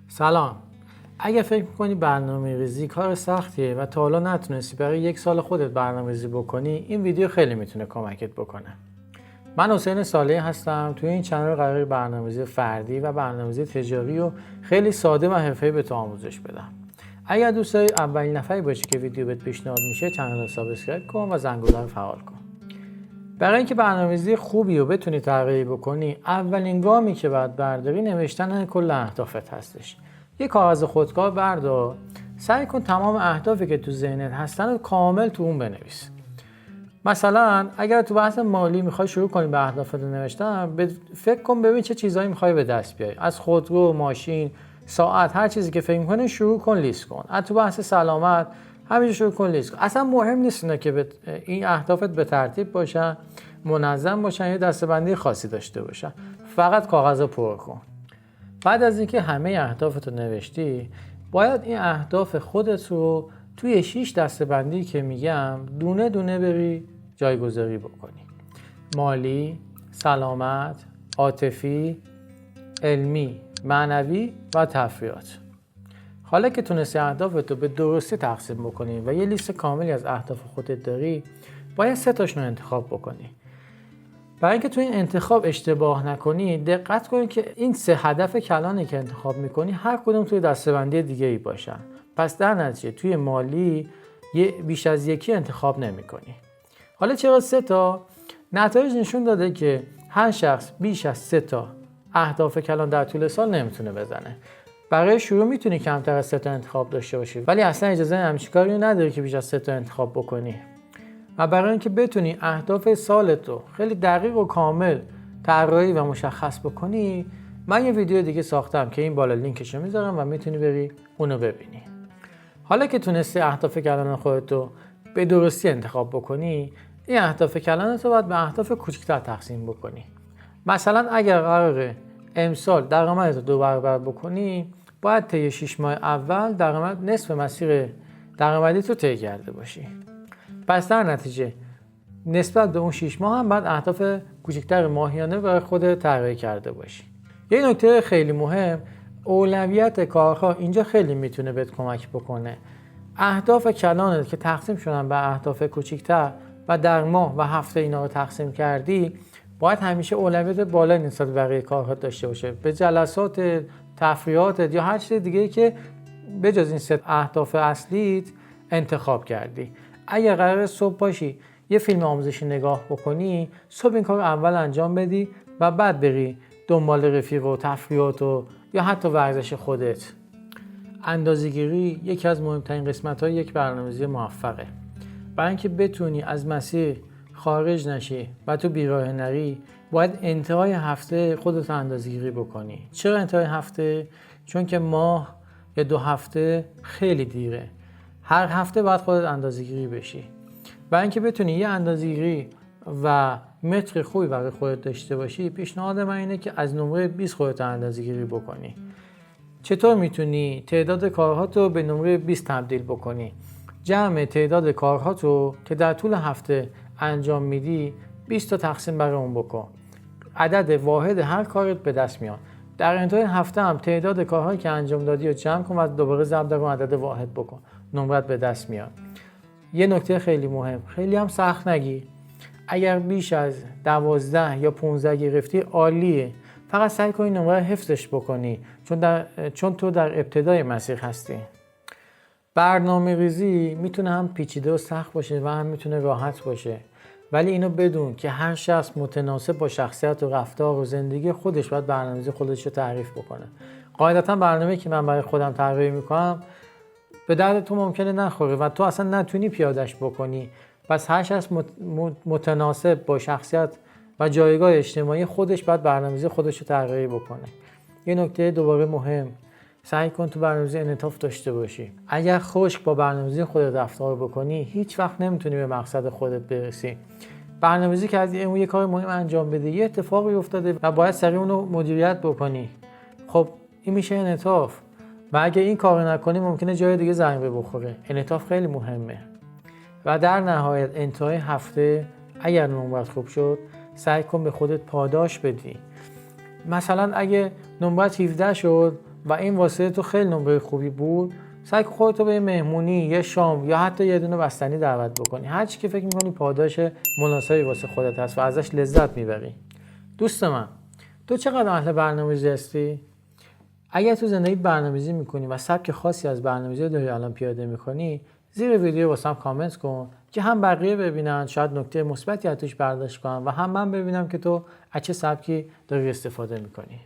سلام. اگه فکر می‌کنی برنامه‌ریزی کار سختیه و تا حالا نتونستی برای یک سال خودت برنامه‌ریزی بکنی، این ویدیو خیلی میتونه کمکت بکنه. من حسین صالحی هستم. توی این کانال قراره برنامه‌ریزی فردی و برنامه‌ریزی تجاری رو خیلی ساده و حرفه‌ای به تو آموزش بدم. اگر دوست داری اولین نفری باشی که ویدیو بهت پیشنهاد میشه، کانال رو سابسکرایب کن و زنگوله رو فعال کن. برای اینکه برنامه‌ریزی خوبی رو بتونی طراحی بکنی، اولین گامی که باید برداری نوشتن کل اهدافت هستش. یه کاغذ خودکار بردار، سعی کن تمام اهدافی که تو ذهنت هستن رو کامل تو اون بنویس. مثلا اگر تو بحث مالی میخوای شروع کنی به اهدافت نوشتن، فکر کن ببین چه چیزایی میخوای به دست بیاری. از خودرو، ماشین، ساعت، هر چیزی که فکر می‌کنی شروع کن لیست کن. از تو بحث سلامت همینجوری شروع کن لیست کن. اصلا مهم نیست نه که این اهدافت به ترتیب باشن، منظم باشن یا دسته‌بندی خاصی داشته باشن. فقط کاغذ پر کن. بعد از اینکه همه اهدافت رو نوشتی، باید این اهداف خودت رو توی 6 دسته‌بندی که میگم دونه دونه بری جایگذاری بکنی. مالی، سلامت، عاطفی، علمی، معنوی و تفریحات. حالا که تونستی اهدافتو به درستی تقسیم بکنی و یه لیست کاملی از اهداف خودت داری، باید 3 تاشون رو انتخاب بکنی. برای اینکه تو این انتخاب اشتباه نکنی، دقت کنی که این 3 هدف کلانی که انتخاب میکنی هر کدوم توی دسته‌بندی دیگه ای باشن. پس در نتیجه توی مالی بیش از یکی انتخاب نمیکنی. حالا چرا 3 تا؟ نتایج نشون داده که هر شخص بیش از 3 تا اهداف کلان در طول سال نمیتونه بزنه. برای شروع میتونی کمتر از 3 تا انتخاب داشته باشی، ولی اصلا اجازه همچین کاری رو نداری که بیش از 3 تا انتخاب بکنی. و برای اینکه بتونی اهداف سالت رو خیلی دقیق و کامل طراحی و مشخص بکنی، من یه ویدیو دیگه ساختم که این بالا لینکش رو میذارم و میتونی بری اونو ببینی. حالا که تونستی اهداف کلان خودت رو به درستی انتخاب بکنی، این اهداف کلانت رو باید به اهداف کوچکتر تقسیم بکنی. مثلا اگر قراره امسال درآمدت رو 2 برابر بکنی، باید طی 6 ماه اول درآمد نصف مسیر درآمدیت رو طی کرده باشی. پس در نتیجه نسبت به اون 6 ماه هم باید اهداف کوچکتر ماهیانه برای خودت طراحی کرده باشی. یه نکته خیلی مهم، اولویت کارها اینجا خیلی میتونه بهت کمک بکنه. اهداف کلانت که تقسیم شدن به اهداف کوچکتر و در ماه و هفته اینا رو تقسیم کردی، باید همیشه اولویت بالا نسبت به بقیه کارها داشته باشه. به جلسات، تفریحاتت یا هر چیز دیگه‌ای که بجز این 3 اهداف اصلیت انتخاب کردی. اگر قراره صبح باشی یه فیلم آموزشی نگاه بکنی، صبح این کار رو اول انجام بدی و بعد بری دنبال رفیق و تفریحات و یا حتی ورزش خودت. اندازه‌گیری یکی از مهمترین قسمت‌های یک برنامه‌ریزی موفقه. برای اینکه بتونی از مسیر خارج نشی و تو بیراه نری، باید انتهای هفته خودت اندازه‌گیری بکنی. چرا انتهای هفته؟ چون که ماه یا 2 هفته خیلی دیره. هر هفته باید خودت اندازه‌گیری بشی. برای اینکه بتونی یه اندازه‌گیری و متر خوبی برای خودت داشته باشی، پیشنهاد من اینه که از نمره 20 خودت اندازه‌گیری بکنی. چطور میتونی تعداد کارهاتو به نمره 20 تبدیل بکنی؟ جمع تعداد کارهاتو که در طول هفته انجام میدی 20 تا تقسیم بر اون بکن. عدد واحد هر کارت به دست میاد. در انتهای هفته هم تعداد کارهایی که انجام دادی رو جمع کن و دوباره ضرب در اون عدد واحد بکن. نمرت به دست میاد. یه نکته خیلی مهم، خیلی هم سخت نگیر. اگر بیش از 12 یا 15 گرفتی عالیه. فقط سعی کن نمره حفظش بکنی چون تو در ابتدای مسیر هستی. برنامه ریزی میتونه هم پیچیده و سخت باشه و هم میتونه راحت باشه، ولی اینو بدون که هر شخص متناسب با شخصیت و رفتار و زندگی خودش باید برنامه‌ریزی خودش رو تعریف بکنه. قاعدتا برنامه‌ای که من برای خودم طراحی میکنم به درد تو ممکنه نخوره و تو اصلا نتونی پیادهش بکنی. پس هر شخص متناسب با شخصیت و جایگاه اجتماعی خودش باید برنامه‌ریزی خودش رو طراحی بکنه. یه نکته دوباره مهم، سعی کن تو برنامه‌ریزی انعطاف داشته باشی. اگر خشک با برنامه‌ریزی خودت رفتار بکنی، هیچ وقت نمیتونی به مقصد خودت برسی. برنامه‌ریزی کردی اون یه کار مهم انجام بده، یه اتفاقی افتاده و باید سریع اون رو مدیریت بکنی. خب این میشه انعطاف. و اگه این کارو نکنی ممکنه جای دیگه ضربه بخوره. انعطاف خیلی مهمه. و در نهایت انتهای هفته اگر نمرت خوب شد، سعی کن به خودت پاداش بدی. مثلا اگه نمرت 17 شد، و این واسه تو خیلی نمره خوبی بود، سعی کن خودتو به یه مهمونی، یه شام یا حتی یه دونه بستنی دعوت بکنی، هر چی که فکر می‌کنی پاداش مناسبی واسه خودت هست و ازش لذت میبری. دوست من، تو چقدر اهل برنامه‌ریزی هستی؟ اگر تو زندگی برنامه‌ریزی می‌کنی و سبک خاصی از برنامه‌ریزی رو داری الان پیاده می‌کنی، زیر ویدیو واسم کامنت کن که هم بقیه ببینن، شاید نکته مثبتی از توش برداشت کنن، و هم من ببینم که تو از چه سبکی داری استفاده می‌کنی.